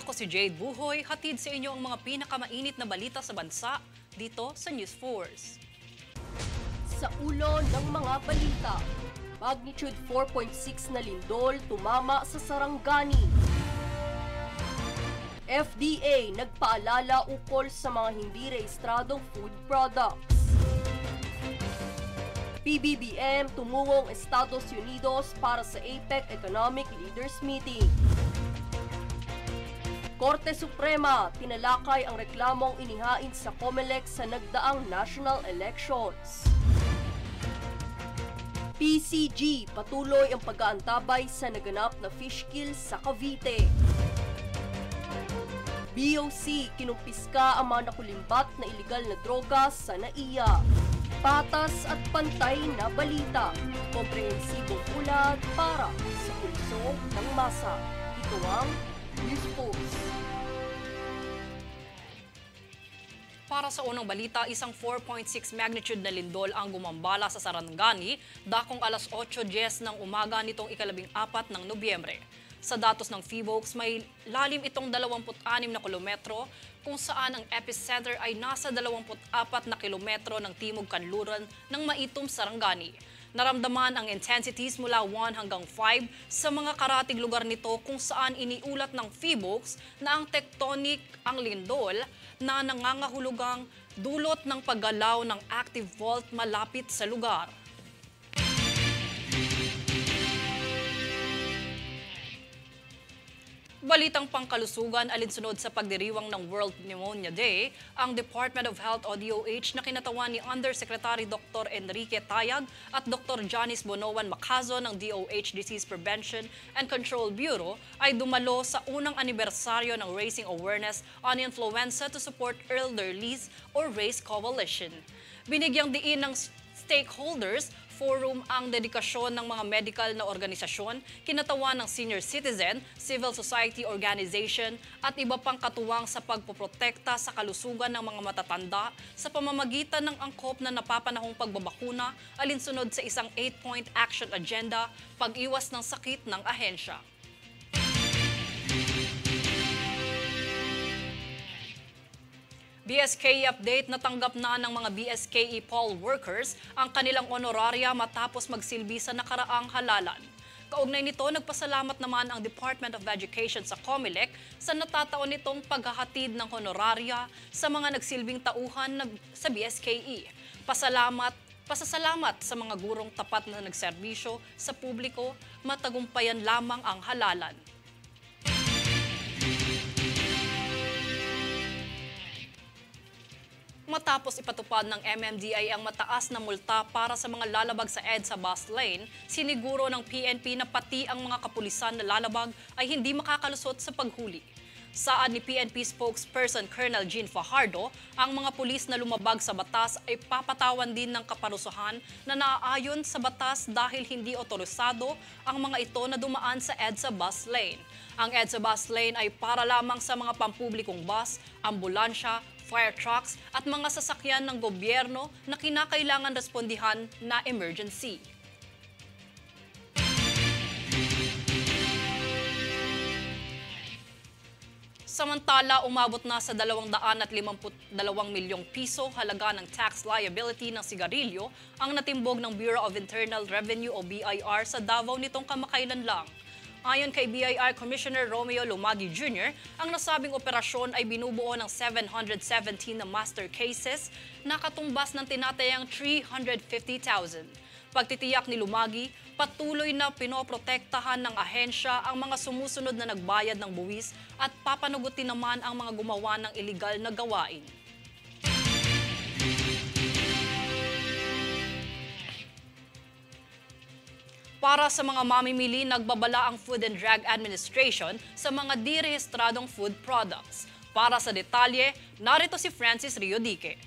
Ako si Jade Buhoy, hatid sa inyo ang mga pinakamainit na balita sa bansa dito sa News Force. Sa ulo ng mga balita, magnitude 4.6 na lindol tumama sa Sarangani. FDA nagpaalala ukol sa mga hindi rehistradong food products. PBBM tumungong Estados Unidos para sa APEC Economic Leaders Meeting. Korte Suprema tinalakay ang reklamong inihain sa COMELEC sa nagdaang national elections. PCG patuloy ang pag-aantabay sa naganap na fish kill sa Cavite. BOC kinumpiska ang mga nakulimbat na iligal na droga sa NAIA. Patas at pantay na balita. Komprehensibong ulat para sa pulso ng masa. Ito ang News Force. Para sa unang balita, isang 4.6 magnitude na lindol ang gumambala sa Sarangani dakong alas 8:10 ng umaga nitong ika-14 ng Nobyembre. Sa datos ng PHIVOLCS, may lalim itong 26 na kilometro kung saan ang epicenter ay nasa 24 na kilometro ng timog kanluran ng Maitum, Sarangani. Naramdaman ang intensities mula 1 hanggang 5 sa mga karatig lugar nito kung saan iniulat ng PHIVOLCS na ang tectonic ang lindol na nangangahulugang dulot ng paggalaw ng active fault malapit sa lugar. Balitang pangkalusugan alinsunod sa pagdiriwang ng World Pneumonia Day, ang Department of Health o DOH na kinatawan ni Undersecretary Dr. Enrique Tayag at Dr. Janice Bonoan Macazo ng DOH Disease Prevention and Control Bureau ay dumalo sa unang anibersaryo ng Raising Awareness on Influenza to Support Elderlies or RAISE Coalition. Binigyang diin ng stakeholders forum ang dedikasyon ng mga medical na organisasyon, kinatawan ng senior citizen, civil society organization at iba pang katuwang sa pagpoprotekta sa kalusugan ng mga matatanda sa pamamagitan ng angkop na napapanahong pagbabakuna alinsunod sa isang 8-point action agenda, pag-iwas ng sakit ng ahensya. BSKE update, natanggap na ng mga BSKE poll workers ang kanilang honoraria matapos magsilbi sa nakaraang halalan. Kaugnay nito, nagpasalamat naman ang Department of Education sa COMELEC sa natataon nitong paghahatid ng honoraria sa mga nagsilbing tauhan sa BSKE. Pasasalamat sa mga gurong tapat na nagserbisyo sa publiko, matagumpayan lamang ang halalan. Matapos ipatupad ng MMDA ang mataas na multa para sa mga lalabag sa EDSA bus lane, siniguro ng PNP na pati ang mga kapulisan na lalabag ay hindi makakalusot sa paghuli. Saad ni PNP spokesperson Colonel Jean Fajardo, ang mga pulis na lumabag sa batas ay papatawan din ng kaparusahan na naaayon sa batas dahil hindi otorisado ang mga ito na dumaan sa EDSA bus lane. Ang EDSA bus lane ay para lamang sa mga pampublikong bus, ambulansya, fire trucks at mga sasakyan ng gobyerno na kinakailangan respondihan na emergency. Samantala, umabot na sa 252 milyong piso halaga ng tax liability ng sigarilyo ang natimbog ng Bureau of Internal Revenue o BIR sa Davao nitong kamakailan lang. Ayon kay BIR Commissioner Romeo Lumagi Jr., ang nasabing operasyon ay binubuo ng 717 na master cases na katumbas ng tinatayang 350,000. Pagtitiyak ni Lumagi, patuloy na pinoprotektahan ng ahensya ang mga sumusunod na nagbayad ng buwis at papanugutin naman ang mga gumawa ng iligal na gawain. Para sa mga mamimili, nagbabala ang Food and Drug Administration sa mga direhistradong food products. Para sa detalye, narito si Francis Riodique.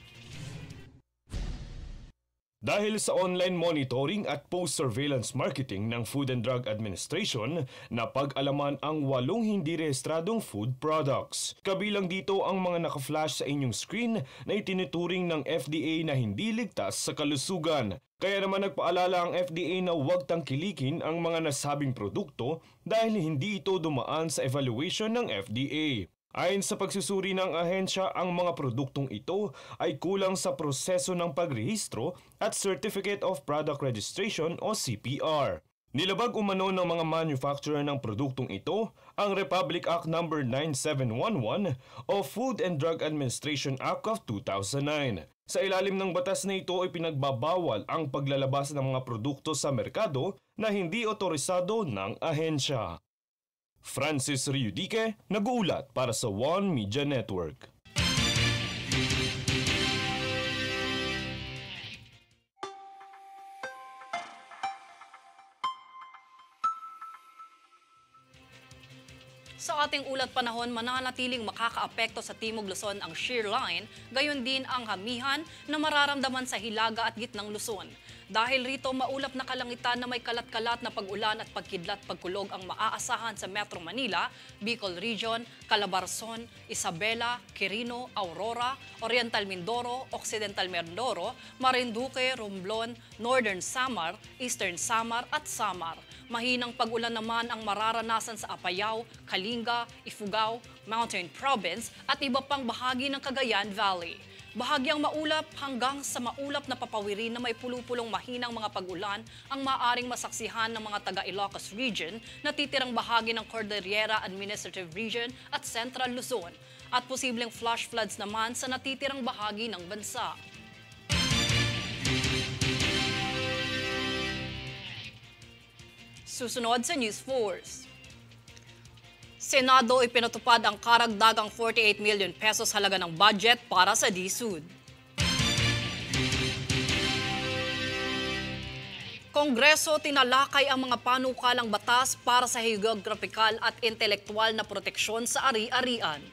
Dahil sa online monitoring at post-surveillance marketing ng Food and Drug Administration, napag-alaman ang 8 hindi rehistradong food products. Kabilang dito ang mga naka-flash sa inyong screen na itinuturing ng FDA na hindi ligtas sa kalusugan. Kaya naman nagpaalala ang FDA na huwag tangkilikin ang mga nasabing produkto dahil hindi ito dumaan sa evaluation ng FDA. Ayon sa pagsusuri ng ahensya, ang mga produktong ito ay kulang sa proseso ng pagrehistro at Certificate of Product Registration o CPR. Nilabag umano ng mga manufacturer ng produktong ito ang Republic Act No. 9711 o Food and Drug Administration Act of 2009. Sa ilalim ng batas na ito ay pinagbabawal ang paglalabas ng mga produkto sa merkado na hindi otorisado ng ahensya. Francis Riudique, nag-uulat para sa One Media Network. Sa ating ulat panahon, mananatiling makakaapekto sa Timog Luzon ang shear line, gayon din ang hamihan na mararamdaman sa Hilaga at Gitnang Luzon. Dahil rito, maulap na kalangitan na may kalat-kalat na pag-ulan at pagkidlat-pagkulog ang maaasahan sa Metro Manila, Bicol Region, Calabarzon, Isabela, Quirino, Aurora, Oriental Mindoro, Occidental Mindoro, Marinduque, Romblon, Northern Samar, Eastern Samar at Samar. Mahinang pag-ulan naman ang mararanasan sa Apayao, Kalinga, Ifugao, Mountain Province at iba pang bahagi ng Cagayan Valley. Bahagyang maulap hanggang sa maulap na papawirin na may pulupulong mahinang mga pag-ulan ang maaring masaksihan ng mga taga-Ilocos Region na titirang bahagi ng Cordillera Administrative Region at Central Luzon at posibleng flash floods naman sa natitirang bahagi ng bansa. Susunod sa News Force. Senado ipinatupad ang karagdagang 48 million pesos halaga ng budget para sa DSUD. Kongreso tinalakay ang mga panukalang batas para sa geographical at intelektual na proteksyon sa ari-arian.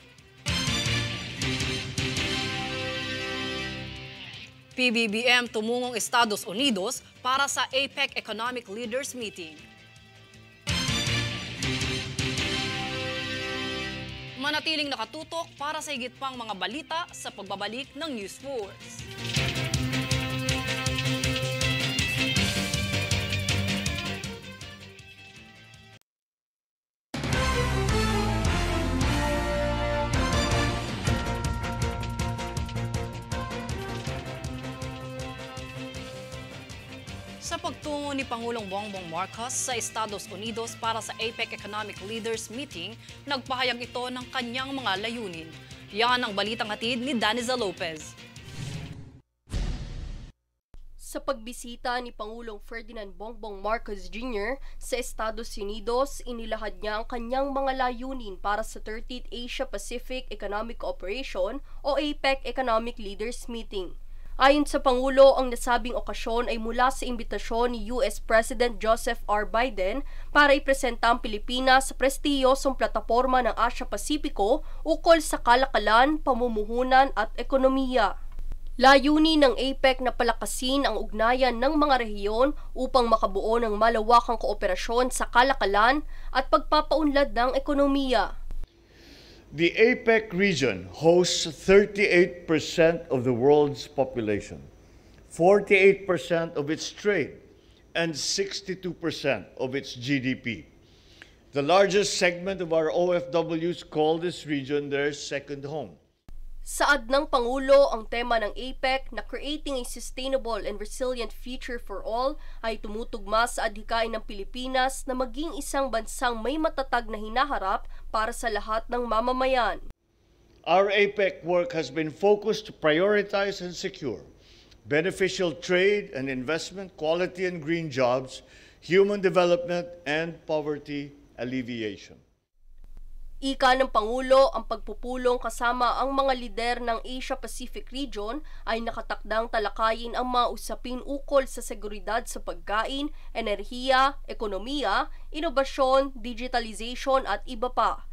PBBM tumungong Estados Unidos para sa APEC Economic Leaders Meeting. Manatiling nakatutok para sa higit pang mga balita sa pagbabalik ng News Force. Sa pagtungo ni Pangulong Bongbong Marcos sa Estados Unidos para sa APEC Economic Leaders Meeting, nagpahayag ito ng kanyang mga layunin. Yan ang balitang hatid ni Daniza Lopez. Sa pagbisita ni Pangulong Ferdinand Bongbong Marcos Jr. sa Estados Unidos, inilahad niya ang kanyang mga layunin para sa 30th Asia-Pacific Economic Cooperation o APEC Economic Leaders Meeting. Ayon sa Pangulo, ang nasabing okasyon ay mula sa imbitasyon ni US President Joseph R. Biden para ipresenta ang Pilipinas sa prestiyosong plataporma ng Asia-Pasipiko ukol sa kalakalan, pamumuhunan at ekonomiya. Layunin ng APEC na palakasin ang ugnayan ng mga rehiyon upang makabuo ng malawakang kooperasyon sa kalakalan at pagpapaunlad ng ekonomiya. The APEC region hosts 38% of the world's population, 48% of its trade, and 62% of its GDP. The largest segment of our OFWs call this region their second home. Saad ng Pangulo, ang tema ng APEC na Creating a Sustainable and Resilient Future for All ay tumutugma sa adhikain ng Pilipinas na maging isang bansang may matatag na hinaharap para sa lahat ng mamamayan. Our APEC work has been focused to prioritize and secure beneficial trade and investment, quality and green jobs, human development, and poverty alleviation. Ika ng Pangulo, ang pagpupulong kasama ang mga lider ng Asia-Pacific Region ay nakatakdang talakayin ang mga usapin ukol sa seguridad sa pagkain, enerhiya, ekonomiya, inobasyon, digitalization at iba pa.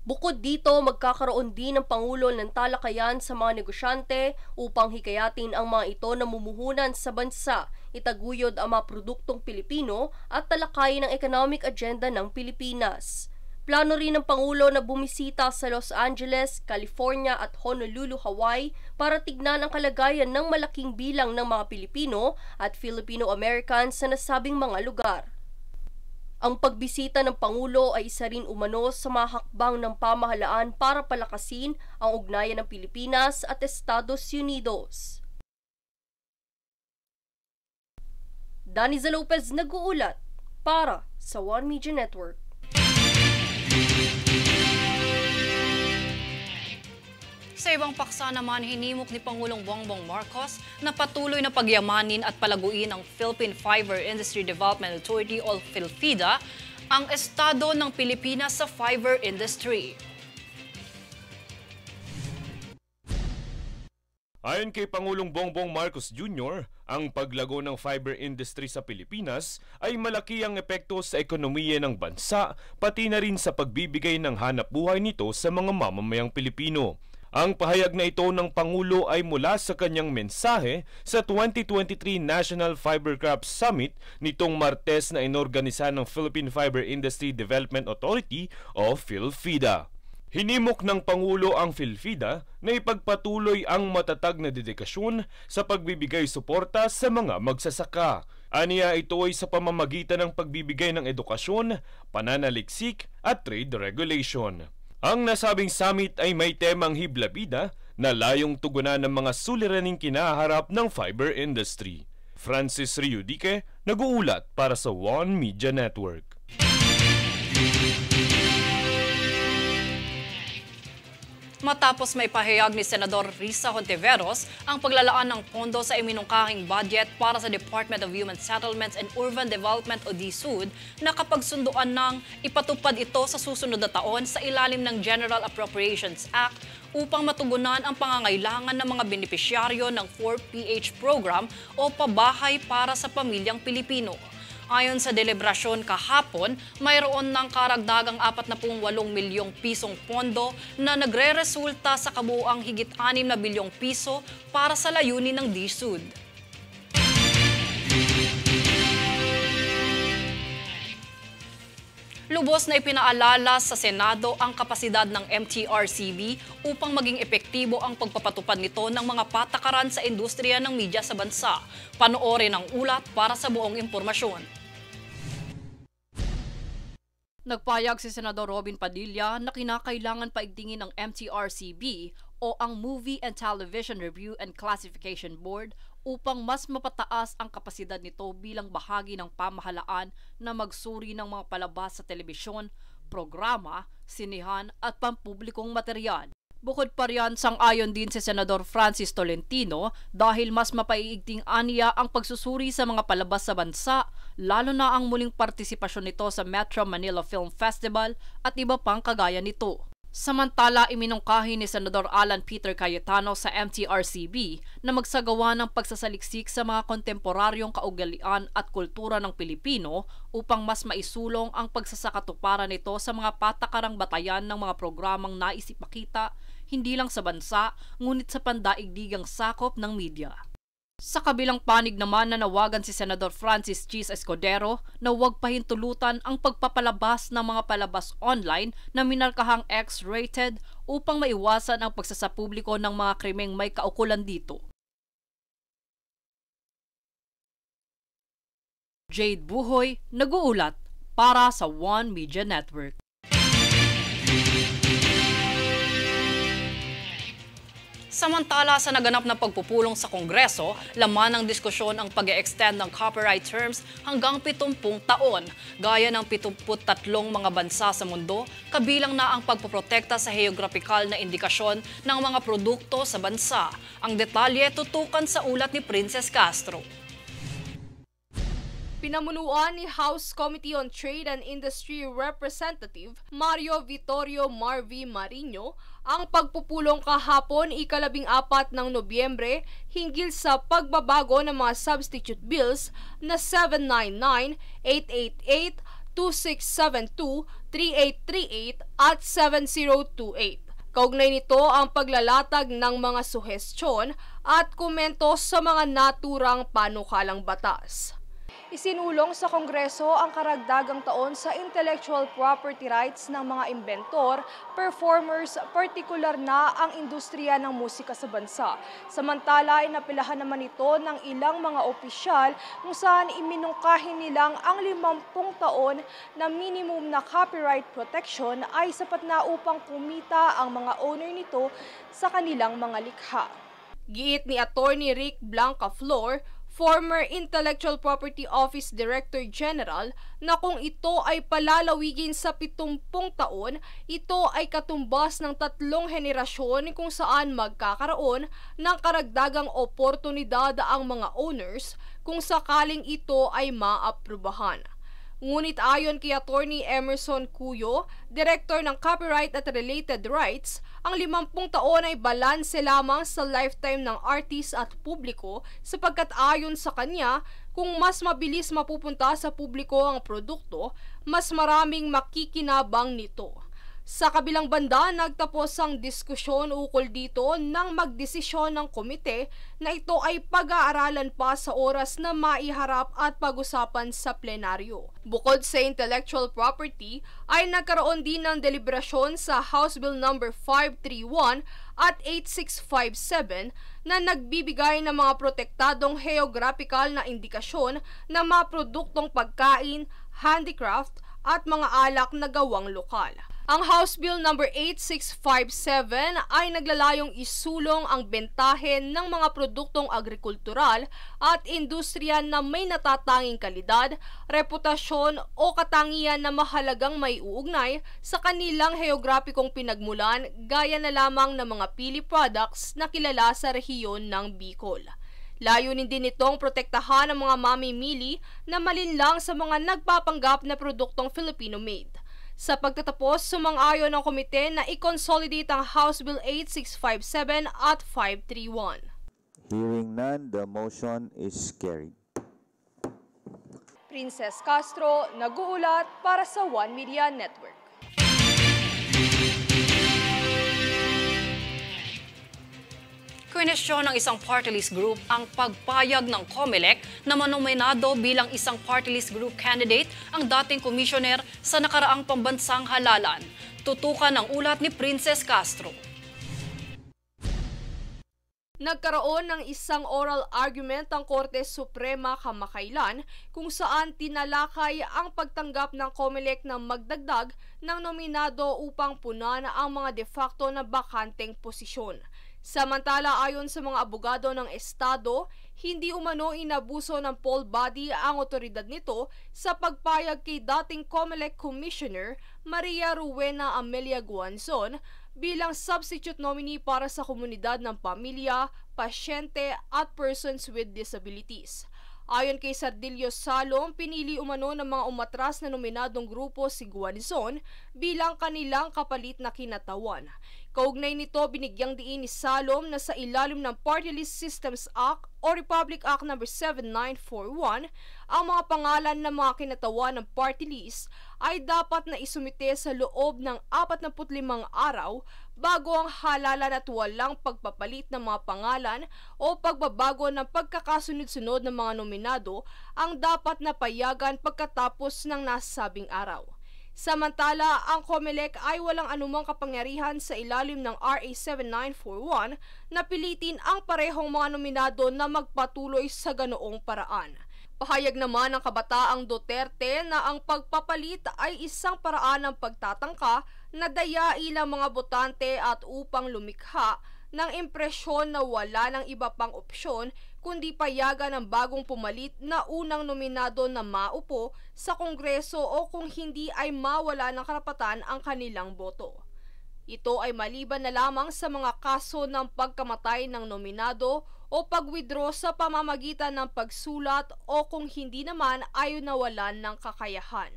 Bukod dito, magkakaroon din ng Pangulo ng talakayan sa mga negosyante upang hikayatin ang mga ito na mumuhunan sa bansa, itaguyod ang mga produktong Pilipino at talakayin ang economic agenda ng Pilipinas. Plano rin ng Pangulo na bumisita sa Los Angeles, California at Honolulu, Hawaii para tignan ang kalagayan ng malaking bilang ng mga Pilipino at Filipino-Americans sa nasabing mga lugar. Ang pagbisita ng Pangulo ay isa rin umano sa mga hakbang ng pamahalaan para palakasin ang ugnayan ng Pilipinas at Estados Unidos. Daniza Lopez nag-uulat para sa One Media Network. Sa ibang paksa naman, hinimok ni Pangulong Bongbong Marcos na patuloy na pagyamanin at palaguin ng Philippine Fiber Industry Development Authority o PhilFIDA ang estado ng Pilipinas sa fiber industry. Ayon kay Pangulong Bongbong Marcos Jr., ang paglago ng fiber industry sa Pilipinas ay malaki ang epekto sa ekonomiya ng bansa, pati na rin sa pagbibigay ng hanap buhay nito sa mga mamamayang Pilipino. Ang pahayag na ito ng Pangulo ay mula sa kanyang mensahe sa 2023 National Fibercraft Summit nitong Martes na inorganisa ng Philippine Fiber Industry Development Authority o PhilFIDA. Hinimok ng Pangulo ang PhilFIDA na ipagpatuloy ang matatag na dedikasyon sa pagbibigay suporta sa mga magsasaka. Aniya ito ay sa pamamagitan ng pagbibigay ng edukasyon, pananaliksik at trade regulation. Ang nasabing summit ay may temang hiblabida na layong tugunan ng mga suliraning kinaharap ng fiber industry. Francis Riudique, nag-uulat para sa One Media Network. Matapos may pahayag ni Senador Risa Hontiveros ang paglalaan ng pondo sa iminungkahing budget para sa Department of Human Settlements and Urban Development o DSUD, nakapagsunduan ng ipatupad ito sa susunod na taon sa ilalim ng General Appropriations Act upang matugunan ang pangangailangan ng mga benepisyaryo ng 4PH program o pabahay para sa pamilyang Pilipino. Ayon sa deliberasyon kahapon, mayroon ng karagdagang 48 milyong pisong pondo na nagre-resulta sa kabuuang higit 6 na bilyong piso para sa layunin ng DSUD. Lubos na ipinaalala sa Senado ang kapasidad ng MTRCB upang maging epektibo ang pagpapatupad nito ng mga patakaran sa industriya ng media sa bansa. Panoorin ang ulat para sa buong impormasyon. Nagpayag si Senador Robin Padilla na kinakailangan paigtingin ng MTRCB o ang Movie and Television Review and Classification Board upang mas mapataas ang kapasidad nito bilang bahagi ng pamahalaan na magsuri ng mga palabas sa telebisyon, programa, sinihan at pampublikong material. Bukod pa riyan, sang-ayon din si Senador Francis Tolentino dahil mas mapaiigting aniya ang pagsusuri sa mga palabas sa bansa, lalo na ang muling partisipasyon nito sa Metro Manila Film Festival at iba pang kagaya nito. Samantala, iminungkahi ni Senador Alan Peter Cayetano sa MTRCB na magsagawa ng pagsasaliksik sa mga kontemporaryong kaugalian at kultura ng Pilipino upang mas maisulong ang pagsasakatuparan nito sa mga patakarang batayan ng mga programang naisipakita hindi lang sa bansa, ngunit sa pandaigdigang sakop ng media. Sa kabilang panig naman, nanawagan si Senador Francis Cheese Escudero na huwag pahintulutan ang pagpapalabas ng mga palabas online na minarkahang X-rated upang maiwasan ang pagsasapubliko ng mga krimeng may kaukulan dito. Jade Buhoy, nag-uulat para sa One Media Network. Samantala, sa naganap na pagpupulong sa Kongreso, laman ng diskusyon ang pag-e-extend ng copyright terms hanggang 70 taon. Gaya ng 73 mga bansa sa mundo, kabilang na ang pagpoprotekta sa geographical na indikasyon ng mga produkto sa bansa. Ang detalye tutukan sa ulat ni Princess Castro. Pinamunuan ni House Committee on Trade and Industry Representative Mario Vittorio Marvi Marino ang pagpupulong kahapon ika-14 ng Nobyembre hinggil sa pagbabago ng mga substitute bills na 799, 888, 2672, 3838 at 7028. Kaugnay nito ang paglalatag ng mga suhestyon at komento sa mga naturang panukalang batas. Isinulong sa Kongreso ang karagdagang taon sa intellectual property rights ng mga inventor, performers, partikular na ang industriya ng musika sa bansa. Samantala, inapilahan naman ito ng ilang mga opisyal kung saan iminungkahi nilang ang 50 taon na minimum na copyright protection ay sapat na upang kumita ang mga owner nito sa kanilang mga likha. Giit ni Attorney Rick Blancaflor, former Intellectual Property Office Director General, na kung ito ay palalawigin sa 70 taon, ito ay katumbas ng 3 henerasyon kung saan magkakaroon ng karagdagang oportunidad ang mga owners kung sakaling ito ay maaprubahan. Ngunit ayon kay Attorney Emerson Cuyo, Director ng Copyright at Related Rights, ang 50 taon ay balanse lamang sa lifetime ng artist at publiko sapagkat ayon sa kanya, kung mas mabilis mapupunta sa publiko ang produkto, mas maraming makikinabang nito. Sa kabilang banda, nagtapos ang diskusyon ukol dito nang magdesisyon ng komite na ito ay pag-aaralan pa sa oras na maiharap at pag-usapan sa plenaryo. Bukod sa intellectual property, ay nagkaroon din ng deliberasyon sa House Bill No. 531 at 8657 na nagbibigay ng mga protektadong geographical na indikasyon ng mga produktong pagkain, handicraft at mga alak na gawang lokal. Ang House Bill No. 8657 ay naglalayong isulong ang bentahe ng mga produktong agrikultural at industriya na may natatanging kalidad, reputasyon o katangian na mahalagang may uugnay sa kanilang heograpikong pinagmulan gaya na lamang ng mga pili products na kilala sa rehiyon ng Bicol. Layunin din itong protektahan ang mga mamimili na malinlang sa mga nagpapanggap na produktong Filipino-made. Sa pagtatapos, sumang-ayon ng komite na i-consolidate ang House Bill 8657 at 531. Hearing none, the motion is carried. Princess Castro, nag-uulat para sa One Media Network. Kwenesyon ng isang party list group ang pagpayag ng COMELEC na manominado bilang isang party list group candidate ang dating komisyoner sa nakaraang pambansang halalan. Tutukan ang ulat ni Princess Castro. Nagkaroon ng isang oral argument ang Korte Suprema kamakailan kung saan tinalakay ang pagtanggap ng COMELEC na magdagdag ng nominado upang punan ang mga de facto na bakanteng posisyon. Samantala, ayon sa mga abogado ng Estado, hindi umano inabuso ng poll body ang otoridad nito sa pagpayag kay dating COMELEC Commissioner Maria Rowena Amelia Guanzon bilang substitute nominee para sa komunidad ng pamilya, pasyente at persons with disabilities. Ayon kay Sardilio Salom, pinili umano ng mga umatras na nominadong grupo si Guanzon bilang kanilang kapalit na kinatawan. Kaugnay nito, binigyang diin ni Salom na sa ilalim ng Party List Systems Act o Republic Act No. 7941, ang mga pangalan ng mga kinatawan ng party list ay dapat na isumite sa loob ng 45 araw bago ang halalan at walang pagpapalit ng mga pangalan o pagbabago ng pagkakasunod-sunod ng mga nominado ang dapat na payagan pagkatapos ng nasabing araw. Samantala, ang COMELEC ay walang anumang kapangyarihan sa ilalim ng RA 7941 na pilitin ang parehong mga nominado na magpatuloy sa ganoong paraan. Pahayag naman ng Kabataang Duterte na ang pagpapalit ay isang paraan ng pagtatangka na dayain ang mga botante at upang lumikha ng impresyon na wala ng iba pang opsyon kundi payagan ng bagong pumalit na unang nominado na maupo sa Kongreso o kung hindi ay mawala ng karapatan ang kanilang boto. Ito ay maliban na lamang sa mga kaso ng pagkamatay ng nominado o pag-withdraw sa pamamagitan ng pagsulat o kung hindi naman ay nawalan ng kakayahan.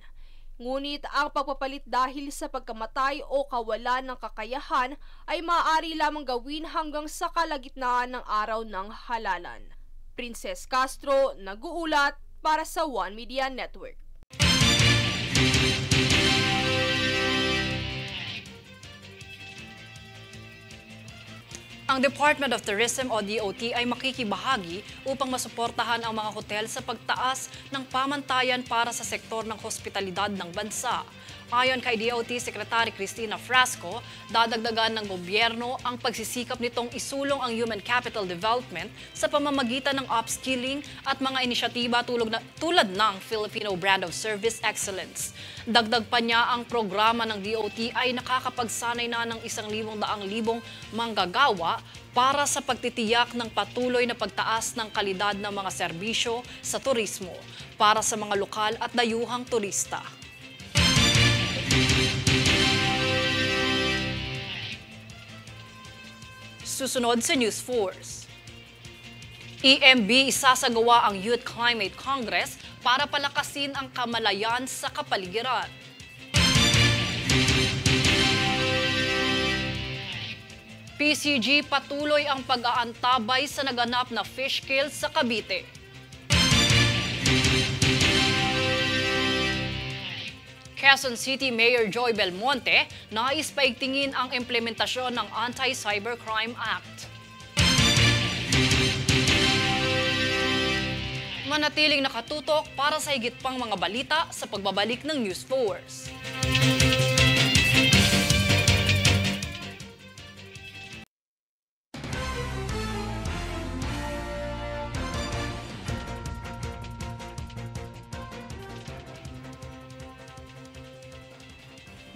Ngunit ang pagpapalit dahil sa pagkamatay o kawalan ng kakayahan ay maaari lamang gawin hanggang sa kalagitnaan ng araw ng halalan. Princess Castro, nag-uulat para sa One Media Network. Ang Department of Tourism o DOT ay makikibahagi upang masuportahan ang mga hotel sa pagtaas ng pamantayan para sa sektor ng hospitalidad ng bansa. Ayon kay DOT Secretary Cristina Frasco, dadagdagan ng gobyerno ang pagsisikap nitong isulong ang human capital development sa pamamagitan ng upskilling at mga inisyatiba tulad ng Filipino Brand of Service Excellence. Dagdag pa niya, ang programa ng DOT ay nakakapagsanay na ng 1,200,000 manggagawa para sa pagtitiyak ng patuloy na pagtaas ng kalidad ng mga serbisyo sa turismo para sa mga lokal at dayuhang turista. Susunod sa News Force. EMB isasagawa ang Youth Climate Congress para palakasin ang kamalayan sa kapaligiran. PCG patuloy ang pag-aantabay sa naganap na fish kill sa Cavite. Quezon City Mayor Joy Belmonte nais paigtingin ang implementasyon ng Anti-Cybercrime Act. Manatiling nakatutok para sa higit pang mga balita sa pagbabalik ng News Force.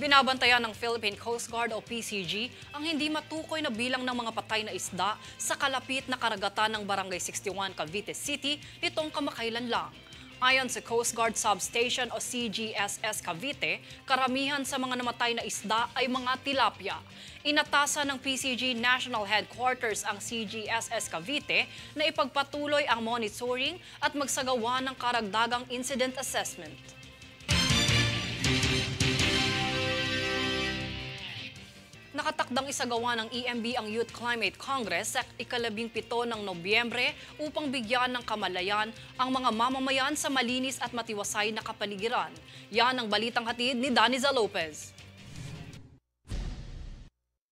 Binabantayan ng Philippine Coast Guard o PCG ang hindi matukoy na bilang ng mga patay na isda sa kalapit na karagatan ng Barangay 61, Cavite City nitong kamakailan lang. Ayon sa Coast Guard Substation o CGSS Cavite, karamihan sa mga namatay na isda ay mga tilapia. Inatasan ng PCG National Headquarters ang CGSS Cavite na ipagpatuloy ang monitoring at magsagawa ng karagdagang incident assessment. Nakatakdang isagawa ng EMB ang Youth Climate Congress sa ika-17 ng Nobyembre upang bigyan ng kamalayan ang mga mamamayan sa malinis at matiwasay na kapaligiran. Yan ang balitang hatid ni Daniza Lopez.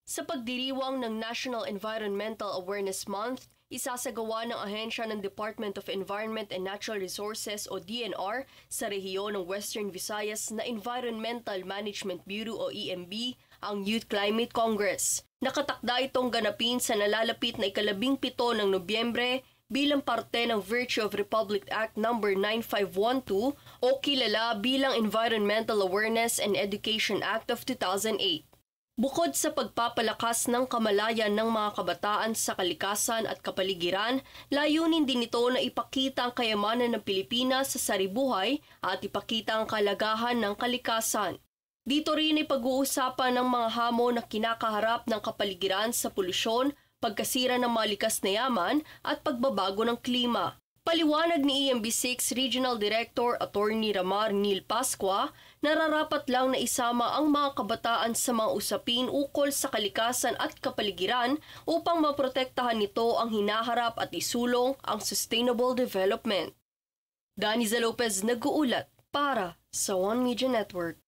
Sa pagdiriwang ng National Environmental Awareness Month, isasagawa ng ahensya ng Department of Environment and Natural Resources o DNR sa rehiyon ng Western Visayas na Environmental Management Bureau o EMB ang Youth Climate Congress. Nakatakda itong ganapin sa nalalapit na ika-17 ng Nobyembre bilang parte ng Virtue of Republic Act No. 9512 o kilala bilang Environmental Awareness and Education Act of 2008. Bukod sa pagpapalakas ng kamalayan ng mga kabataan sa kalikasan at kapaligiran, layunin din ito na ipakita ang kayamanan ng Pilipinas sa saribuhay at ipakita ang kalagahan ng kalikasan. Dito rin ay pag-uusapan ng mga hamon na kinakaharap ng kapaligiran sa polusyon, pagkasira ng mga likas na yaman at pagbabago ng klima. Paliwanag ni EMB6 Regional Director Attorney Ramar Neil Pascua, nararapat lang na isama ang mga kabataan sa mga usapin ukol sa kalikasan at kapaligiran upang maprotektahan nito ang hinaharap at isulong ang sustainable development. Daniza Lopez nag-uulat para sa One Media Network.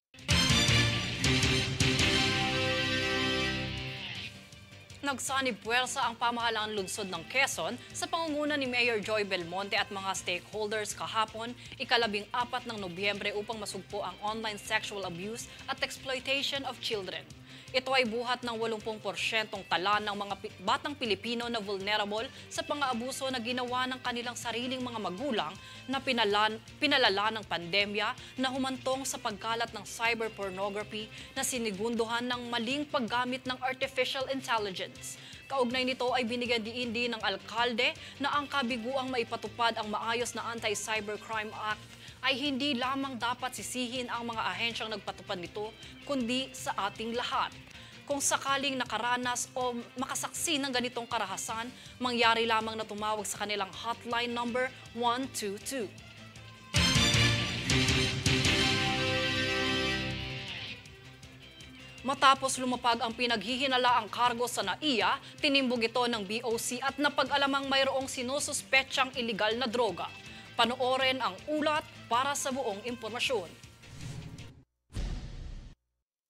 Nagsanib puwersa ang pamahalaan lungsod ng Quezon sa pangunguna ni Mayor Joy Belmonte at mga stakeholders kahapon, ika-14 ng Nobyembre upang masugpo ang online sexual abuse at exploitation of children. Ito ay buhat ng 80% tala ng mga batang Pilipino na vulnerable sa pang-aabuso na ginawa ng kanilang sariling mga magulang na pinalala ng pandemya na humantong sa pagkalat ng cyberpornography na sinigunduhan ng maling paggamit ng artificial intelligence. Kaugnay nito ay binigyan diin din ng alkalde na ang kabiguang maipatupad ang maayos na Anti-Cybercrime Act ay hindi lamang dapat sisihin ang mga ahensyang nagpatupad nito, kundi sa ating lahat. Kung sakaling nakaranas o makasaksi ng ganitong karahasan, mangyari lamang na tumawag sa kanilang hotline number 122. Matapos lumapag ang pinaghihinalaang kargo sa NAIA, tinimbog ito ng BOC at napag-alamang mayroong sinususpetsyang iligal na droga. Panoorin ang ulat para sa buong impormasyon.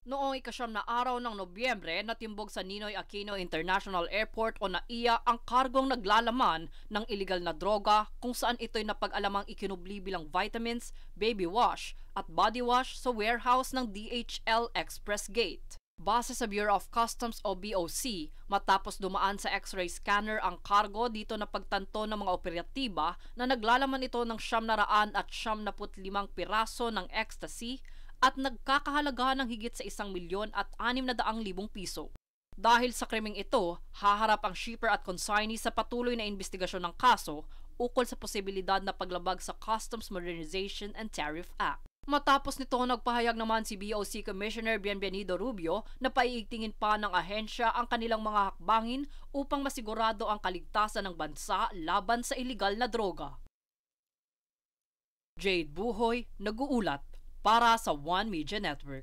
Noong ikasyam na araw ng Nobyembre, natimbog sa Ninoy Aquino International Airport o NAIA ang kargong naglalaman ng iligal na droga kung saan ito'y napag-alamang ikinubli bilang vitamins, baby wash at body wash sa warehouse ng DHL Express Gate. Base sa Bureau of Customs o BOC, matapos dumaan sa X-ray scanner ang kargo, dito na pagtanto ng mga operatiba na naglalaman ito ng 975 piraso ng ecstasy at nagkakahalagahan ng higit sa 1,600,000 piso. Dahil sa krimeng ito, haharap ang shipper at consignee sa patuloy na investigasyon ng kaso ukol sa posibilidad na paglabag sa Customs Modernization and Tariff Act. Matapos nito, nagpahayag naman si BOC Commissioner Bienvenido Rubio na paiigtingin pa ng ahensya ang kanilang mga hakbangin upang masigurado ang kaligtasan ng bansa laban sa iligal na droga. Jade Buhoy, nag-uulat para sa One Media Network.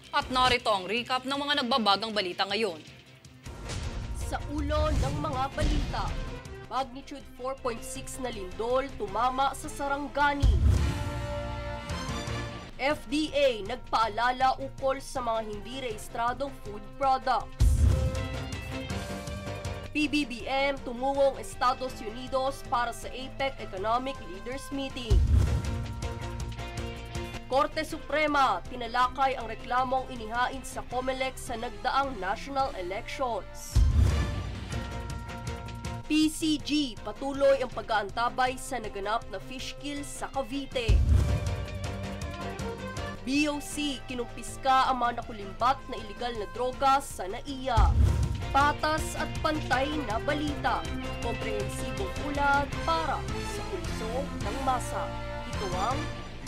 At narito ang recap ng mga nagbabagang balita ngayon. Sa ulo ng mga balita, magnitude 4.6 na lindol tumama sa Sarangani. FDA nagpaalala ukol sa mga hindi rehistradong food products. PBBM tumungong Estados Unidos para sa APEC Economic Leaders Meeting. Korte Suprema tinalakay ang reklamong inihain sa COMELEC sa nagdaang national elections. PCG patuloy ang pag-aantabay sa naganap na fish kill sa Cavite. BOC kinumpiska ang mga nakulimbat na iligal na droga sa NAIA. Patas at pantay na balita. Komprehensibong ulat para sa pulso ng masa. Ito ang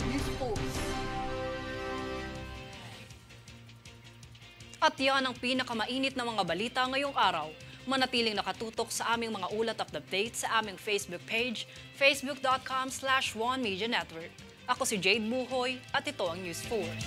News Pulse. At yan ang pinakamainit na mga balita ngayong araw. Manatiling nakatutok sa aming mga ulat at updates sa aming Facebook page, facebook.com/OneMediaNetwork. Ako si Jade Buhoy at ito ang News Force.